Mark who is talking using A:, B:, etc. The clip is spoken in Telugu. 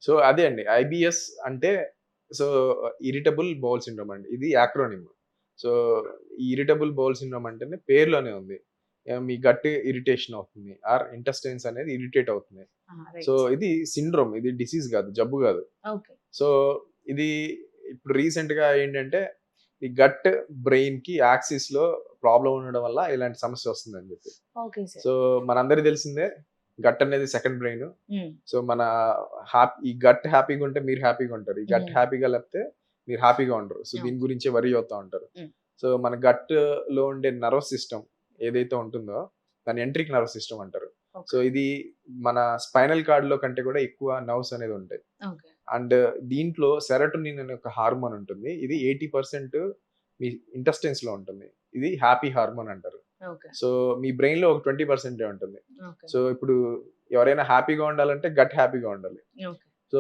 A: సో అదే అండి. ఐబీఎస్ అంటే సో ఇరిటబుల్ బౌల్ సిండ్రోమ్ అండి. ఇది యాక్రోనిమ్. సో ఈ ఇరిటబుల్ బౌల్ సిండ్రోమ్ అంటేనే పేరులోనే ఉంది. మీ గట్ ఇరిటేషన్ అవుతుంది. ఆర్ ఇంటెస్టైన్స్ అనేది ఇరిటేట్ అవుతుంది. So
B: right.
A: ఇది సిండ్రోమ్. ఇది డిసీజ్ గాదు. జబ్బు గాదు.
B: ఓకే.
A: సో ఇది ఇప్పుడు రీసెంట్‌గా ఏంటంటే ఈ గట్ బ్రెయిన్‌కి యాక్సిస్‌లో ప్రాబ్లమ్ ఉండడం వల్ల ఇలాంటి సమస్య వస్తుందని చెప్పి.
B: Okay sir.
A: సో మనందరికీ తెలిసిందే గట్ అనేది సెకండ్ బ్రెయిన్.
B: హ్మ్.
A: సో మన ఈ గట్ హ్యాపీగా ఉంటే మీరు హ్యాపీగా ఉంటారు. ఈ గట్
B: హ్మ్.
A: హ్యాపీగా లేకపోతే మీరు హ్యాపీగా ఉండరు. సో దీని
B: ఓకే.
A: గురించే వరీ అవుతా ఉంటారు.
B: హ్మ్.
A: సో మన గట్‌లో ఉండే నర్వస్ సిస్టమ్ ఏదైతే ఉంటుందో దాన్ని ఎంట్రిక్ నర్వస్ సిస్టమ్ అంటారు. So
B: okay.
A: ఇది మన స్పైనల్ కార్డ్‌లో కంటే కూడా ఎక్కువ నర్వ్స్ అనేది ఉంటాయి.
B: ఓకే.
A: అండ్ దీంట్లో సెరోటోనిన్ అనే ఒక హార్మోన్ ఉంటుంది. ఇది 80% మీ ఇంటెస్టైన్స్‌లో ఉంటుంది. ఇది హ్యాపీ హార్మోన్ అంటారు.
B: ఓకే.
A: సో మీ బ్రెయిన్‌లో ఒక 20% ఉంటుంది.
B: ఓకే.
A: సో ఇప్పుడు ఎవరైనా హ్యాపీగా ఉండాలంటే గట్ హ్యాపీగా ఉండాలి.
B: ఓకే.
A: సో